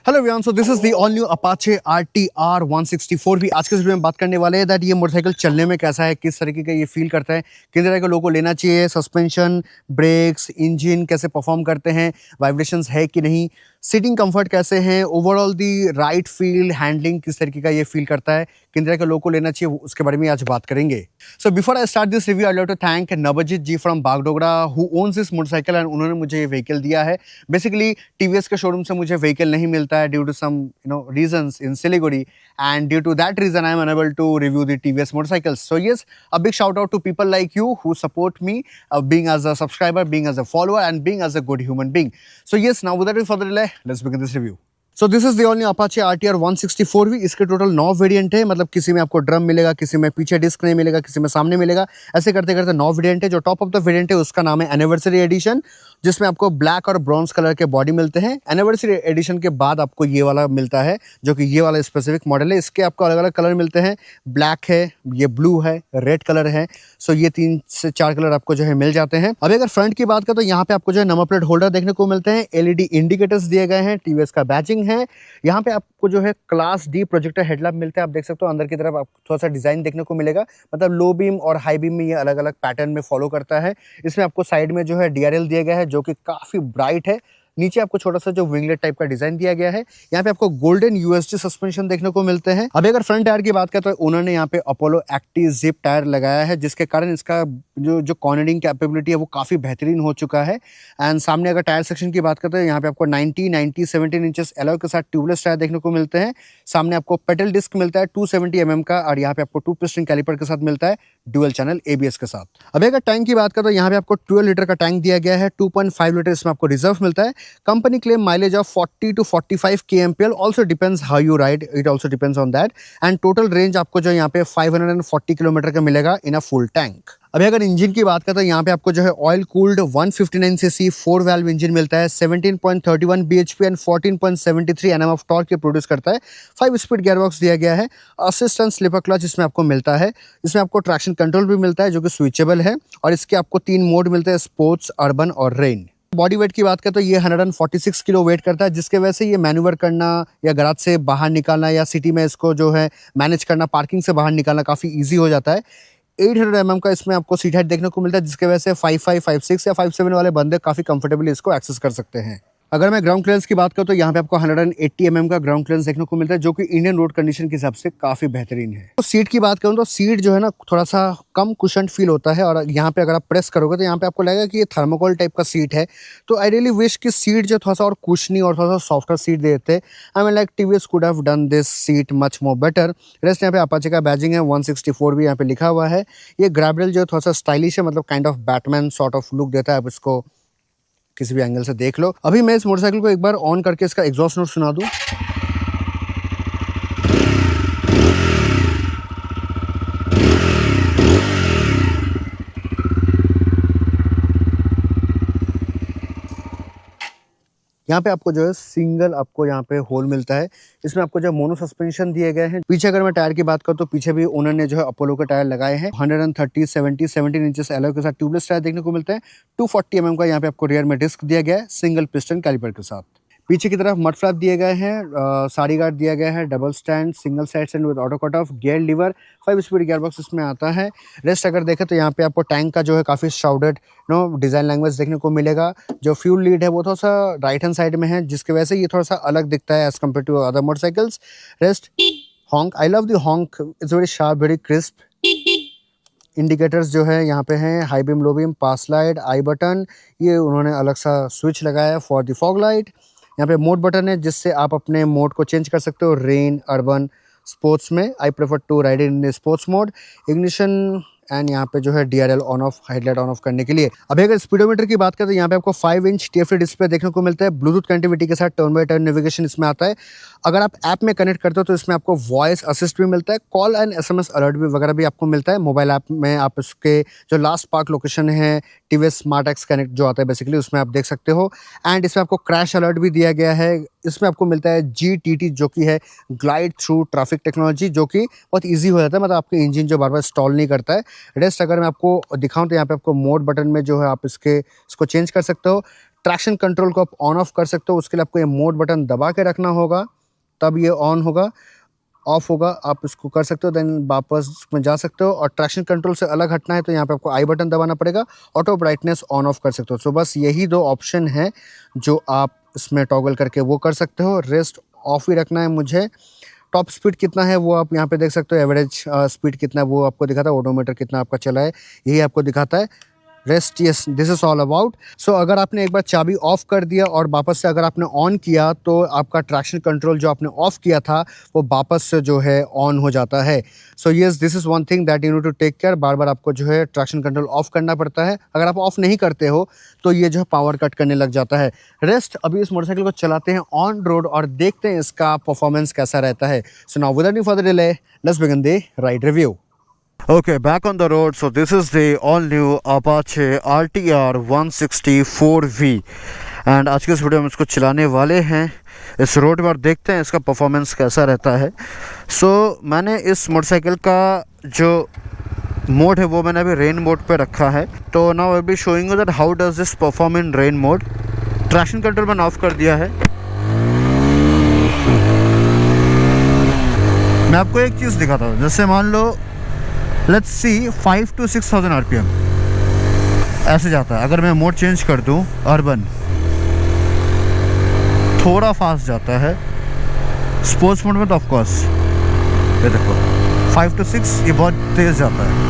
Hello everyone, so this is the all new Apache RTR 164 भी। आज के video में बात करने वाले हैं दैट ये मोटरसाइकिल चलने में कैसा है, किस तरीके का ये फील करता है, किन तरह के लोगों को लेना चाहिए, सस्पेंशन, ब्रेक्स, इंजन कैसे परफॉर्म करते हैं, वाइब्रेशंस है कि नहीं, सीटिंग कंफर्ट कैसे हैं, ओवरऑल दी राइड फील, हैंडलिंग किस तरीके का ये फील करता है, किन तरह के लोगों को लेना चाहिए, उसके बारे में आज बात करेंगे। So before I start this review I like to thank Navjeet ji from Bagdogra who owns this motorcycle and उन्होंने मुझे ये व्हीकल दिया है। बेसिकली टीवीएस के शोरूम से मुझे व्हीकल नहीं मिलता है due to some reasons in Siliguri, and due to that reason I am unable to review the TVS motorcycles. So yes, a big shout out to people like you who support me, being as a subscriber, being as a follower, and being as a good human being. So yes, now without any further delay, let's begin this review. So this is the only Apache RTR 164 भी। इसके total 9 variant है, मतलब किसी में आपको drum मिलेगा, किसी में पीछे डिस्क नहीं मिलेगा, किसी में सामने मिलेगा, ऐसे करते करते 9 वेरिएंट है। जो टॉप ऑफ द वेरिएंट है उसका नाम है एनिवर्सरी एडिशन, जिसमें आपको ब्लैक और ब्रॉन्ज कलर के बॉडी मिलते हैं। एनिवर्सरी एडिशन के बाद आपको ये वाला मिलता है जो कि ये वाला स्पेसिफिक मॉडल है। इसके आपको अलग अलग कलर मिलते हैं, ब्लैक है, ये ब्लू है, रेड कलर है। सो ये 3 से 4 कलर आपको जो है मिल जाते हैं। अभी अगर फ्रंट की बात करें तो यहाँ पे आपको जो है नंबर प्लेट होल्डर देखने को मिलते हैं, LED इंडिकेटर्स दिए गए हैं, टीवीएस का बैजिंग है। यहाँ पे आपको जो है क्लास D प्रोजेक्टर हेडलैम्प मिलता है। आप देख सकते हो अंदर की तरफ आपको थोड़ा सा डिजाइन देखने को मिलेगा, मतलब लो बीम और हाई बीम में ये अलग अलग पैटर्न में फॉलो करता है। इसमें आपको साइड में जो है DRL दिया गया है जो कि काफी ब्राइट है। नीचे आपको छोटा सा जो विंगलेट टाइप का डिजाइन दिया गया है। यहाँ पे आपको गोल्डन USD सस्पेंशन देखने को मिलते हैं। अभी अगर फ्रंट टायर की बात करें तो उन्होंने यहाँ पे अपोलो एक्टिव जिप टायर लगाया है, जिसके कारण इसका जो कॉर्नरिंग कैपेबिलिटी है वो काफी बेहतरीन हो चुका है। एंड सामने अगर टायर सेक्शन की बात करते हैं, यहाँ पे आपको 17 इंचेस एलॉय के साथ ट्यूबलेस टायर देखने को मिलते हैं। सामने आपको पेडल डिस्क मिलता है 270 mm का, और यहाँ पे आपको 2 पिस्टन कैलिपर के साथ मिलता है डुअल चैनल ABS के साथ। अभी अगर टैंक की बात करें तो यहाँ पे आपको 12 लीटर का टैंक दिया गया है, 2.5 लीटर इसमें आपको रिजर्व मिलता है। Company claim mileage of 40 to 45 kmpl, also depends how you ride, it also depends on that, and total range आपको जो यहाँ पे 540 किलोमीटर का मिलेगा इन अ फुल टैंक। अभी अगर इंजन की बात करें तो यहाँ पे आपको जो है oil cooled 159 cc 4 valve engine मिलता है, 17.31 bhp and 14.73 Nm of torque ये प्रोड्यूस करता है। 5 स्पीड गियरबॉक्स दिया गया है, असिस्ट एंड स्लिपर क्लच इसमें आपको मिलता है। इसमें आपको ट्रैक्शन कंट्रोल भी मिलता है जो कि स्विचेबल है, और इसके आपको 3 मोड मिलते हैं, स्पोर्ट्स, अर्बन और रेन। बॉडी वेट की बात करें तो ये 146 किलो वेट करता है, जिसके वजह से ये मैन्यूवर करना या गैराज से बाहर निकालना या सिटी में इसको जो है मैनेज करना, पार्किंग से बाहर निकालना काफ़ी इजी हो जाता है। 800 mm का इसमें आपको सीट हाइट देखने को मिलता है, जिसके वजह से 55, 56 या 57 वाले बंदे काफ़ी कंफर्टेबली इसको एक्सेस कर सकते हैं। अगर मैं ग्राउंड क्लियरेंस की बात करूँ तो यहाँ पे आपको 180 mm का ग्राउंड क्लियरेंस देखने को मिलता है, जो कि इंडियन रोड कंडीशन के हिसाब से काफ़ी बेहतरीन है। तो सीट की बात करूँ तो सीट जो है ना थोड़ा सा कम कुशन फील होता है, और यहाँ पे अगर आप प्रेस करोगे तो यहाँ पे आपको लगेगा कि ये थर्मोकोल टाइप का सीट है। तो आई रियली विश कि सीट जो थोड़ा सा और कुशनी और थोड़ा सा सॉफ्टर सीट देते। आई mean like TVS could have done this seat much more better. Rest यहाँ पे अपाचे का बैजिंग है, 164 भी यहाँ पे लिखा हुआ है। ये ग्रैब रेल जो थोड़ा सा स्टाइलिश है, मतलब kind of Batman sort of look देता है। आप इसको किसी भी एंगल से देख लो। अभी मैं इस मोटरसाइकिल को एक बार ऑन करके इसका एग्जॉस्ट नोट सुना दूं। यहाँ पे आपको जो है सिंगल आपको यहाँ पे होल मिलता है। इसमें आपको जो मोनो सस्पेंशन दिए गए हैं। पीछे अगर मैं टायर की बात करूँ तो पीछे भी उन्होंने जो है अपोलो के टायर लगाए हैं। 130, 70, 17 इंचेस एलॉय के साथ ट्यूबलेस टायर देखने को मिलता है। 240 mm का यहाँ पे आपको रियर में डिस्क दिया गया है, सिंगल पिस्टन कैलिपर के साथ। पीछे की तरफ मड फ्लैप दिए गए हैं, साड़ी गार्ड दिया गया है, double stand, single side stand with auto cut off, gear lever, 5 speed gear box इसमें आता है। रेस्ट अगर देखें तो यहाँ पे आपको टैंक का जो है काफ़ी शाउडेड डिज़ाइन लैंग्वेज देखने को मिलेगा। जो फ्यूल लीड है वो थोड़ा सा राइट हैंड साइड में है, जिसकी वजह से ये थोड़ा सा अलग दिखता है as compare to other motorcycles. Rest honk, I love the honk, it's very sharp, very crisp. Indicators जो है यहाँ पे हैं, high beam, low beam, pass light, I button, ये उन्होंने अलग सा स्विच लगाया है फॉर द फॉग लाइट। यहाँ पे मोड बटन है जिससे आप अपने मोड को चेंज कर सकते हो, रेन, अर्बन, स्पोर्ट्स में। I prefer to ride in sports mode. Ignition and यहाँ पे जो है DRL on off, headlight on off करने के लिए। अभी अगर स्पीडोमीटर की बात करें तो यहाँ पे आपको 5 इंच TFT डिस्प्ले देखने को मिलता है। ब्लूटूथ कनेक्टिविटी के साथ टर्न बाय टर्न नेविगेशन इसमें आता है। अगर आप ऐप में कनेक्ट करते हो तो इसमें आपको वॉइस असिस्ट भी मिलता है, कॉल एंड SMS अलर्ट भी वगैरह भी आपको मिलता है। मोबाइल ऐप में आप इसके जो लास्ट पार्क लोकेशन है, TVS स्मार्ट एक्स कनेक्ट जो आता है बेसिकली, उसमें आप देख सकते हो। एंड इसमें आपको क्रैश अलर्ट भी दिया गया है। इसमें आपको मिलता है GTT जो कि है ग्लाइड थ्रू ट्रैफिक टेक्नोलॉजी, जो कि बहुत ईजी हो जाता है, मतलब आपके इंजन जो बार बार स्टॉल नहीं करता है। रेस्ट अगर मैं आपको दिखाऊं तो यहाँ पे आपको मोड बटन में जो है आप इसको चेंज कर सकते हो। ट्रैक्शन कंट्रोल को आप ऑन ऑफ कर सकते हो। उसके लिए आपको ये मोड बटन दबा के रखना होगा, तब ये ऑन होगा। ऑफ होगा, आप इसको कर सकते हो, देन वापस में जा सकते हो। और ट्रैक्शन कंट्रोल से अलग हटना है तो यहाँ पे आपको आई बटन दबाना पड़ेगा। ऑटो ब्राइटनेस ऑन ऑफ कर सकते हो। सो बस यही 2 ऑप्शन है जो आप इसमें टॉगल करके वो कर सकते हो। रेस्ट ऑफ ही रखना है मुझे। टॉप स्पीड कितना है वो आप यहाँ पे देख सकते हो। एवरेज स्पीड कितना है वो आपको दिखाता है। ओडोमीटर कितना आपका चला है यही आपको दिखाता है। Rest, yes, this is all about. So अगर आपने एक बार चाबी ऑफ कर दिया और वापस से अगर आपने ऑन किया तो आपका ट्रैक्शन कंट्रोल जो आपने ऑफ किया था वो वापस से जो है ऑन हो जाता है। So yes, this is one thing that you need to take care. बार बार आपको जो है ट्रैक्शन कंट्रोल ऑफ करना पड़ता है। अगर आप ऑफ नहीं करते हो तो ये जो है पावर कट करने लग जाता है। रेस्ट, अभी इस मोटरसाइकिल को चलाते हैं ऑन रोड और देखते हैं इसका परफॉर्मेंस कैसा रहता है। So now without any further delay, let's begin the ride review. Okay, back on the road. So this is the all new Apache RTR 164V and आज के इस वीडियो में इसको चलाने वाले हैं इस रोड पर। देखते हैं इसका परफॉर्मेंस कैसा रहता है। So मैंने इस मोटरसाइकिल का जो मोड है वो मैंने अभी रेन मोड पे रखा है। तो now I will be showing you that how does this perform in rain mode. Traction control मैंने ऑफ कर दिया है। मैं आपको एक चीज़ दिखाता हूँ। जैसे मान लो लेट्स सी 5 to 6,000 RPM ऐसे जाता है। अगर मैं मोड चेंज कर दूं अर्बन, थोड़ा फास्ट जाता है। स्पोर्ट्स मोड में तो ऑफ कोर्स ये देखो 5 to 6 ये बहुत तेज़ जाता है।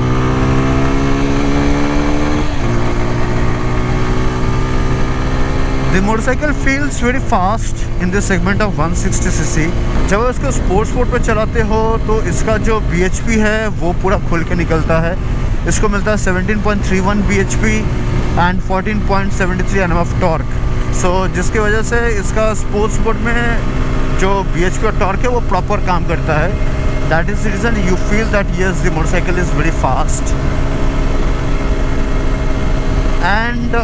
The motorcycle feels very fast in this segment of 160cc। जब इसको स्पोर्ट्स मोड पे चलाते हो तो इसका जो bhp है वो पूरा खुल के निकलता है। इसको मिलता है 17.31 bhp एंड 14.73 Nm टॉर्क। सो जिसकी वजह से इसका स्पोर्ट्स मोड में जो bhp और टॉर्क है वो प्रॉपर काम करता है। That is the reason you feel that yes the motorcycle is very fast and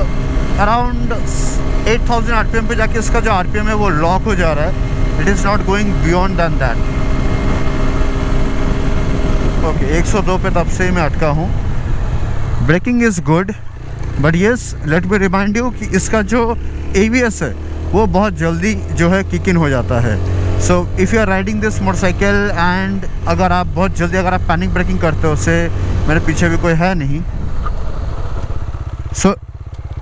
around 8,000 RPM पे जाके इसका जो RPM है वो लॉक हो जा रहा है। It is not going beyond than that. Okay, 102 पे तब से ही मैं अटका हूँ। Braking is good but yes let me remind you कि इसका जो ABS है वो बहुत जल्दी जो है किक इन हो जाता है। So if you are riding this motorcycle and अगर आप बहुत जल्दी अगर आप पैनिक ब्रेकिंग करते हो, उससे मेरे पीछे भी कोई है नहीं, so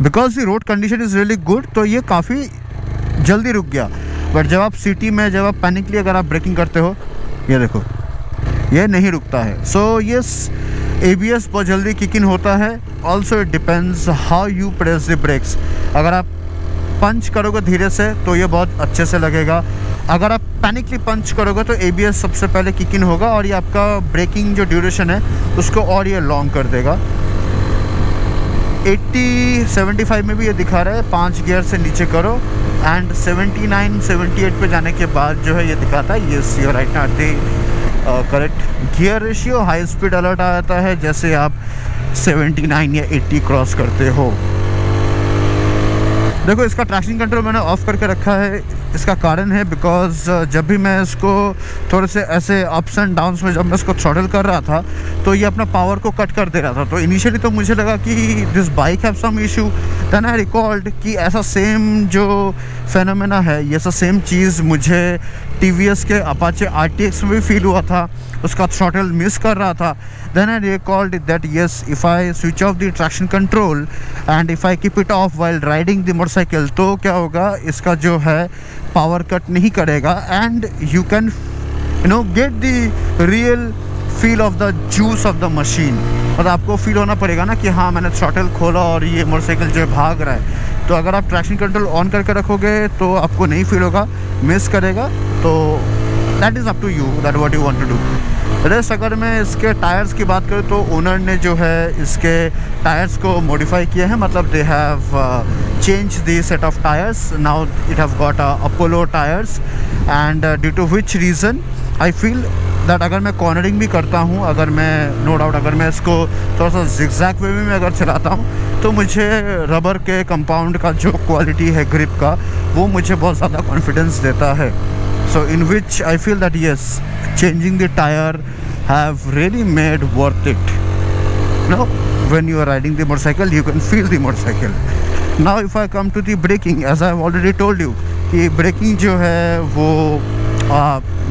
because the road condition is really good तो ये काफ़ी जल्दी रुक गया। बट जब आप सिटी में जब आप पैनिकली अगर आप ब्रेकिंग करते हो, ये देखो ये नहीं रुकता है। सो यस, ABS बहुत जल्दी किक इन होता है। Also it depends how you press the brakes. अगर आप पंच करोगे धीरे से तो ये बहुत अच्छे से लगेगा। अगर आप पैनिकली पंच करोगे तो ABS सबसे पहले किक इन होगा और ये आपका ब्रेकिंग जो ड्यूरेशन है उसको और ये लॉन्ग कर देगा। 80-75 में भी ये दिखा रहा है 5 गियर से नीचे करो एंड 79-78 पे जाने के बाद जो है ये दिखाता है yes you are right now the correct gear ratio. High speed alert आ जाता है जैसे आप 79 या 80 क्रॉस करते हो। देखो इसका ट्रैक्शन कंट्रोल मैंने ऑफ करके रखा है। इसका कारण है बिकॉज जब भी मैं इसको थोड़े से ऐसे अप्स एंड डाउन्स में जब मैं इसको थ्रॉटल कर रहा था तो ये अपना पावर को कट कर दे रहा था। तो इनिशियली तो मुझे लगा कि this bike have some issue, then I recalled कि ऐसा सेम जो फेनोमेना है, ये ऐसा सेम चीज़ मुझे TVS के अपाचे RTX में भी फील हुआ था। उसका थ्रॉटल मिस कर रहा था। Then I recalled that yes, if I switch off the traction control and if I keep it off while riding the motorcycle तो क्या होगा, इसका जो है पावर कट नहीं करेगा and you can get the real feel of the juice of the machine। मतलब आपको फील होना पड़ेगा ना कि हाँ मैंने थ्रॉटल खोला और ये मोटरसाइकिल जो है भाग रहा है। तो अगर आप ट्रैक्शन कंट्रोल ऑन करके रखोगे तो आपको नहीं फील होगा, मिस करेगा। तो that is up to you that what you want to do. Rest अगर मैं इसके टायर्स की बात करूँ तो ओनर ने जो है इसके टायर्स को मॉडिफाई किया है। मतलब they have change the set of tyres, now it have got Apollo tyres and due to which reason I feel that अगर मैं कॉर्नरिंग भी करता हूँ, अगर मैं नो डाउट अगर मैं इसको थोड़ा सा जिगजैग वे में अगर चलाता हूँ तो मुझे रबर के कंपाउंड का जो क्वालिटी है ग्रिप का वो मुझे बहुत ज़्यादा कॉन्फिडेंस देता है। So in which I feel that yes, changing the tire have really made worth it. when you are riding the motorcycle you can feel the motorcycle. Now if I come to the braking, as I have already told you कि breaking जो है वो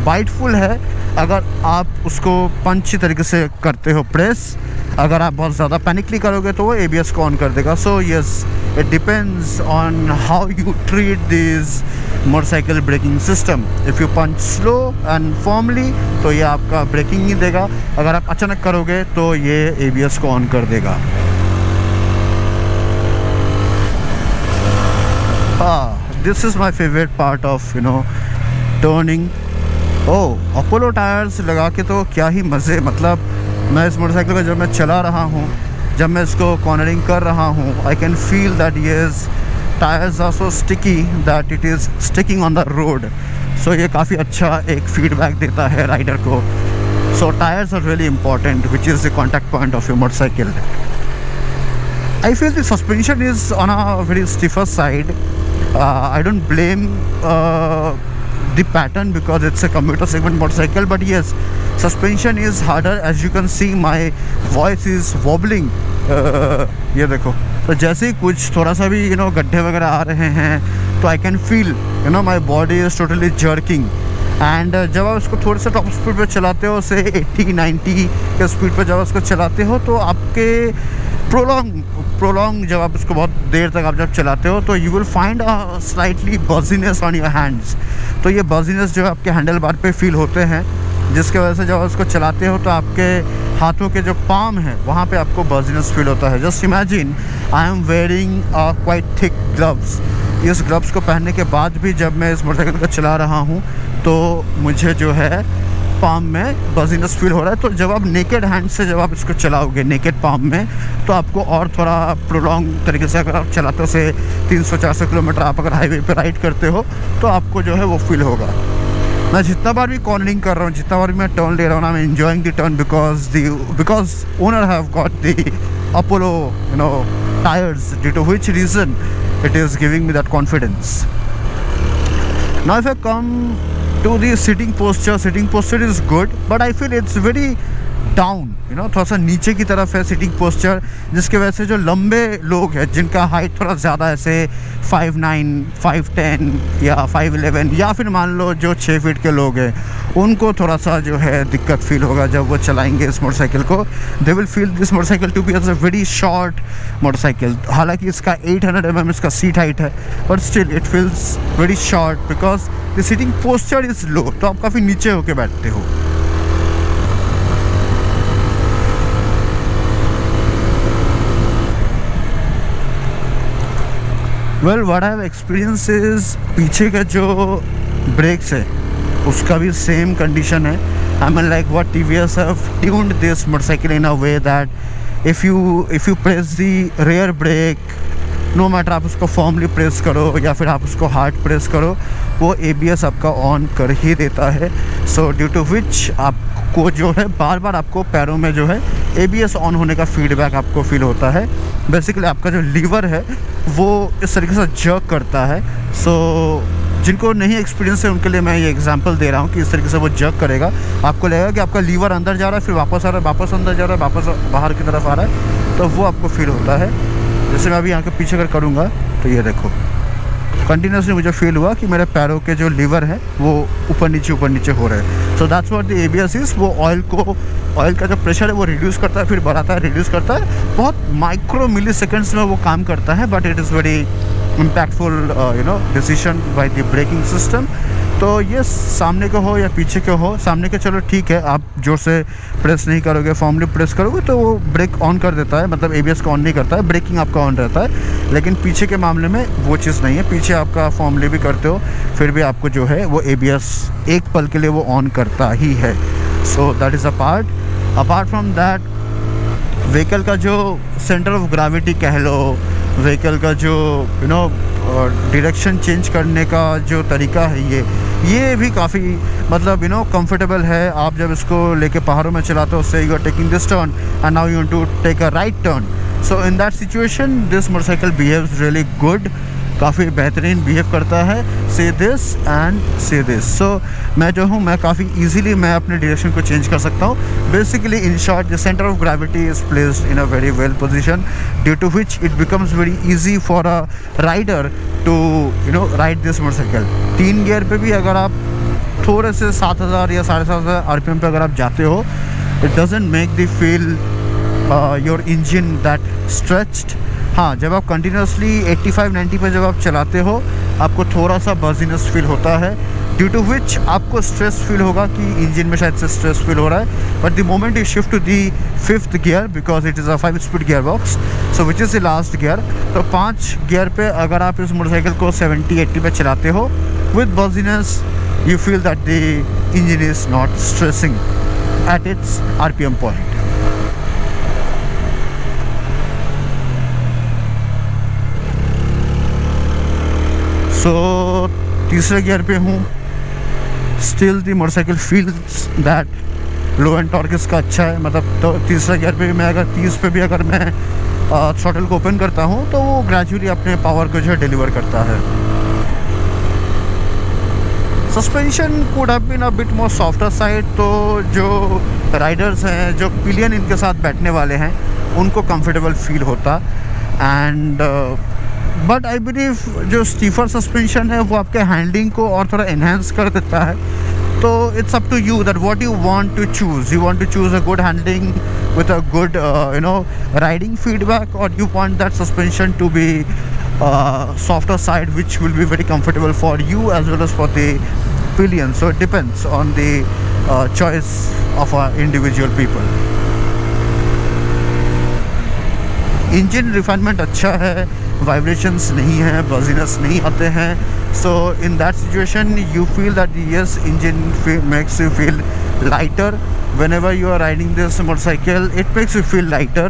बाइटफुल है अगर आप उसको पंची तरीके से करते हो प्रेस. अगर आप बहुत ज़्यादा पैनिकली करोगे तो वो ABS को ऑन कर देगा. So yes, it depends on how you treat this motorcycle braking system. If you punch slow and formally तो ये आपका ब्रेकिंग ही देगा. अगर आप अचानक करोगे तो ये ABS को ऑन कर देगा. This is my favorite part of turning. Apollo tyres लगा के तो क्या ही मज़े. मतलब मैं इस मोटरसाइकिल को जब मैं चला रहा हूँ, जब मैं इसको कॉर्नरिंग कर रहा हूँ, I can feel that yes tyres are so sticky that it is sticking on the road. So ये काफ़ी अच्छा एक फीडबैक देता है राइडर को. So tyres are really important which is the contact point of your motorcycle. I feel the suspension is on a very stiffer side. I don't blame the pattern because it's a commuter segment motorcycle, but yes, suspension is harder. As you can see, my voice is wobbling. ये देखो, तो जैसे ही कुछ थोड़ा सा भी गड्ढे वगैरह आ रहे हैं तो I can feel my body is totally jerking. And जब आप उसको थोड़े से टॉप स्पीड पे चलाते हो, से 80-90 के स्पीड पे जब आप उसको चलाते हो तो आपके प्रोलॉन्ग जब आप उसको बहुत देर तक आप जब चलाते हो तो you will find a slightly buzziness on your hands. तो ये बज़ीनेस जो आपके हैंडल बार पे फील होते हैं, जिसके वजह से जब आप उसको चलाते हो तो आपके हाथों के जो पाम हैं वहाँ पे आपको बज़ीनेस फील होता है. Just imagine I am wearing quite thick gloves. इस ग्लव्स को पहनने के बाद भी जब मैं इस मोटरसाइकिल को चला रहा हूँ तो मुझे जो है पाम में बज़ीनेस फील हो रहा है. तो जब आप नेकेड हैंड से जब आप इसको चलाओगे नेकेड पाम में तो आपको और थोड़ा प्रोलॉन्ग तरीके से अगर आप चलाते हो, से 300-400 किलोमीटर आप अगर हाईवे पे राइड करते हो तो आपको जो है वो फील होगा. मैं जितना बार भी कॉर्नरिंग कर रहा हूँ, जितना बार भी मैं टर्न ले रहा हूँ, I am enjoying the turn because owner have got the Apollo tyres, due to which reason it is giving me that confidence. Now if I come to the sitting posture is good, but I feel it's very down, थोड़ा सा नीचे की तरफ है sitting posture, जिसके वजह से जो लंबे लोग हैं जिनका हाइट थोड़ा ज़्यादा ऐसे 5'9", 5'10" या 5'11" या फिर मान लो जो 6 फीट के लोग हैं, उनको थोड़ा सा जो है दिक्कत फील होगा जब वो चलाएंगे इस मोटरसाइकिल को. They will feel this motorcycle to be as a very short motorcycle. हालांकि इसका 800 mm इसका सीट हाइट है, but still it feels very short because the sitting posture is low. तो आप काफ़ी नीचे होके बैठते हो. Well what I have experience is पीछे का जो ब्रेक्स है उसका भी सेम कंडीशन है. I mean like what TVS have tuned this motorcycle in a way that if you press the rear brake, no matter आप उसको फॉर्मली प्रेस करो या फिर आप उसको हार्ड प्रेस करो, वो ABS आपका ऑन कर ही देता है. सो ड्यू टू विच आपको जो है बार बार आपको पैरों में जो है ABS ऑन होने का फीडबैक आपको फील होता है. बेसिकली आपका जो लीवर है वो इस तरीके से जर्क करता है. सो जिनको नहीं एक्सपीरियंस है उनके लिए मैं ये एग्जांपल दे रहा हूँ कि इस तरीके से वो जर्क करेगा. आपको लगेगा कि आपका लीवर अंदर जा रहा है, फिर वापस आ रहा है, वापस अंदर जा रहा है, वापस बाहर की तरफ आ रहा है, तो वो आपको फील होता है. जैसे मैं अभी यहाँ के पीछे अगर करूँगा तो ये देखो कंटिन्यूसली मुझे फील हुआ कि मेरे पैरों के जो लीवर है वो ऊपर नीचे हो रहे हैं. So that's what the ABS is. वो ऑयल का जो प्रेशर है वो रिड्यूस करता है, फिर बढ़ाता है, रिड्यूस करता है. बहुत माइक्रो मिली सेकेंड्स में वो काम करता है, but it is very impactful decision by the braking system. तो ये सामने के हो या पीछे के हो, सामने के चलो ठीक है, आप जोर से प्रेस नहीं करोगे, फॉर्मली प्रेस करोगे तो वो ब्रेक ऑन कर देता है, मतलब ABS को ऑन नहीं करता है, ब्रेकिंग आपका ऑन रहता है. लेकिन पीछे के मामले में वो चीज़ नहीं है. पीछे आपका फॉर्मली भी करते हो फिर भी आपको जो है वो ABS एक पल के लिए वो ऑन करता ही है. So that is a part. Apart from that vehicle का जो सेंटर ऑफ ग्रेविटी कह लो, व्हीकल का जो डायरेक्शन चेंज करने का जो तरीका है ये भी काफ़ी मतलब कंफर्टेबल है. आप जब इसको लेके पहाड़ों में चलाते हो, say you are taking this turn and now you want to take a right turn. So in that situation this motorcycle behaves really good. काफ़ी बेहतरीन बिहेव करता है, say this end say this. सो मैं जो हूँ, मैं काफ़ी ईजिली मैं अपने डायरेक्शन को चेंज कर सकता हूँ। Basically in short, the centre of gravity is placed in a very well position, due to which it becomes very easy for a rider to ride this motorcycle. 3 gear पे भी अगर आप थोड़े से 7000 या 7500 RPM पे अगर आप जाते हो, it doesn't make the feel your engine that stretched. हाँ, जब आप कंटिन्यूसली 85-90 पे जब आप चलाते हो, आपको थोड़ा सा बजीनेस फील होता है, ड्यू टू विच आपको स्ट्रेस फील होगा कि इंजन में शायद से स्ट्रेस फील हो रहा है। But the moment you shift to the 5th gear, because it is a 5-speed gear box, so which is the last gear, तो 5 गियर पे अगर आप इस मोटरसाइकिल को 70-80 पे चलाते हो, with बजीनेस you feel that the engine is not stressing at its RPM point. So तीसरे गियर पे हूँ, still the motorcycle feels that low and torque इसका अच्छा है। मतलब तो तीसरा गियर पे मैं अगर 30 पे भी अगर मैं थ्रॉटल को ओपन करता हूँ, तो वो ग्रेजुअली अपने पावर को जो है डिलीवर करता है। Suspension could have been a bit more softer side, तो जो राइडर्स हैं, जो पिलियन इनके साथ बैठने वाले हैं, उनको कंफर्टेबल फील होता। एंड बट आई बिलीव जो स्टीफर सस्पेंशन है वो आपके हैंडलिंग को और थोड़ा एनहेंस कर देता है। तो it's up to you that what you want to choose. You want to choose a good handling with a good riding feedback, or you want that suspension to be softer side, which will be very comfortable for you as well as for the pillion. So it depends on the choice of individual people. Engine refinement अच्छा है, vibrations नहीं है, buzziness नहीं आते हैं। So in that situation you feel that yes, engine makes you feel lighter whenever you are riding this motorcycle. It makes you feel lighter.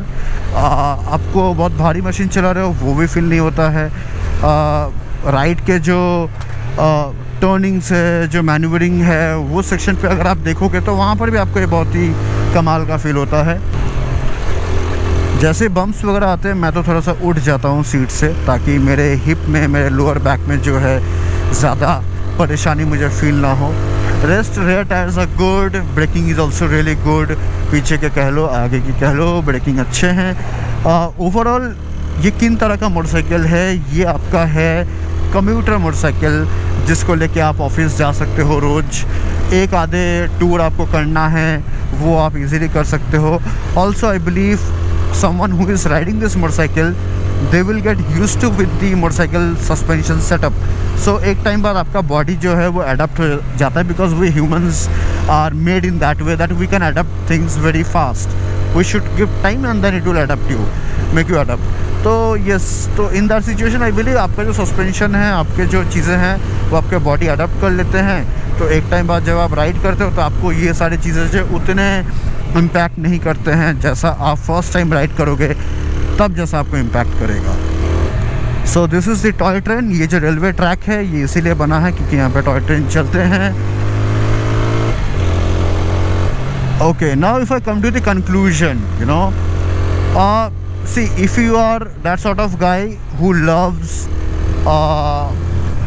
आपको बहुत भारी मशीन चला रहे हो वो भी फील नहीं होता है। राइड के जो टर्निंग्स है, जो मैन्यूवरिंग है, वो सेक्शन पे अगर आप देखोगे तो वहाँ पर भी आपको ये बहुत ही कमाल का फील होता है। जैसे बम्प्स वगैरह आते हैं, मैं तो थोड़ा सा उठ जाता हूँ सीट से, ताकि मेरे हिप में, मेरे लोअर बैक में जो है ज़्यादा परेशानी मुझे फील ना हो। Rest rear tyres are good, braking is also really good. पीछे के कह लो, आगे की कह लो, ब्रेकिंग अच्छे हैं। ओवरऑल ये किन तरह का मोटरसाइकिल है? ये आपका है कम्यूटर मोटरसाइकिल, जिसको लेके आप ऑफिस जा सकते हो रोज़। एक आधे टूर आपको करना है वो आप इजीली कर सकते हो। Also I believe someone who is riding this motorcycle, they will get used to with the motorcycle suspension setup. So एक टाइम बाद आपका बॉडी जो है वो अडेप्ट हो जाता है, because we humans are made in that way that we can adapt things very fast. We should give time and then it will adapt you, make you adapt. तो yes, तो in that situation I believe आपका जो suspension है, आपके जो चीज़ें हैं वो आपके बॉडी अडेप्ट कर लेते हैं। तो एक टाइम बाद जब आप राइड करते हो तो आपको ये सारी चीज़ें जो उतने इम्पैक्ट नहीं करते हैं जैसा आप फर्स्ट टाइम राइड करोगे तब जैसा आपको इम्पैक्ट करेगा। So this is the toy train. ये जो रेलवे ट्रैक है ये इसीलिए बना है क्योंकि यहाँ पे टॉय ट्रेन चलते हैं। Okay, now if I come to the conclusion, you know, see if you are that sort of guy who loves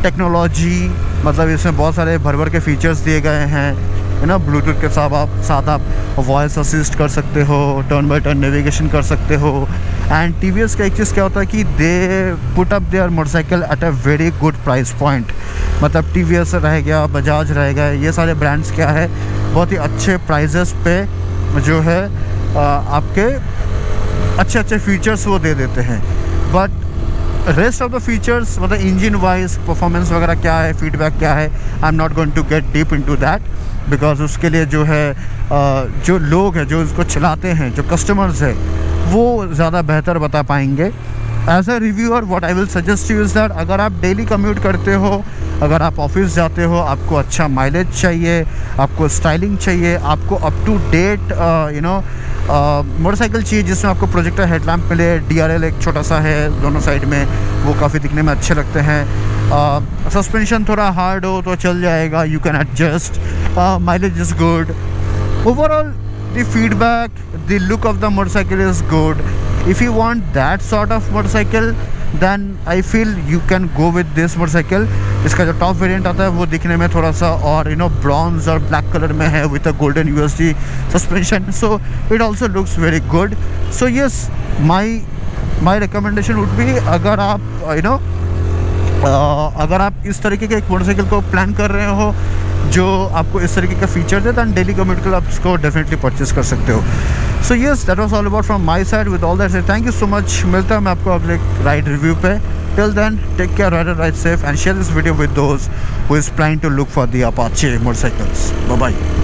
technology, मतलब इसमें बहुत सारे भर के फीचर्स दिए गए हैं, है ना। ब्लूटूथ के साथ आप वॉइस असिस्ट कर सकते हो, टर्न बाय टर्न नेविगेशन कर सकते हो। एंड TVS का एक चीज़ क्या होता है कि they put up there motorcycle at a very good price point. मतलब TVS रह गया, बजाज रह गया, ये सारे ब्रांड्स क्या है बहुत ही अच्छे प्राइजेस पे जो है आपके अच्छे फीचर्स वो दे देते हैं। But rest of the features, मतलब इंजन वाइज परफॉर्मेंस वगैरह क्या है, फीडबैक क्या है, I am not going to get deep into that, because उसके लिए जो है जो लोग हैं जो इसको चलाते हैं, जो कस्टमर्स हैं, वो ज़्यादा बेहतर बता पाएंगे। As a reviewer what I will suggest you is that अगर आप डेली कम्यूट करते हो, अगर आप ऑफिस जाते हो, आपको अच्छा माइलेज चाहिए, आपको स्टाइलिंग चाहिए, आपको अप टू डेट मोटरसाइकिल चाहिए जिसमें आपको प्रोजेक्टर हेडलैम्प मिले, DRL एक छोटा सा है दोनों साइड में, वो काफ़ी दिखने में अच्छे लगते हैं। सस्पेंशन थोड़ा हार्ड हो तो चल जाएगा, you can adjust, mileage is good, overall the feedback, the look of the motorcycle is good. If you want that sort of motorcycle, then I feel you can go with this motorcycle. इसका जो top variant आता है वो दिखने में थोड़ा सा और ब्रॉन्ज और ब्लैक कलर में है with a golden USD suspension, so it also looks very good. So yes, my recommendation would be, अगर आप अगर आप इस तरीके के एक मोटरसाइकिल को प्लान कर रहे हो जो आपको इस तरीके का फीचर दे, दैन डेली कम्यूट के लिए आप इसको डेफिनेटली परचेस कर सकते हो। So yes, that was all about from my side. With all that said, thank you so much. मिलता है मैं आपको अगले राइड रिव्यू पे। Till then, take care, ride safe and share this video with those who is planning to look for the Apache motorcycles. Bye bye.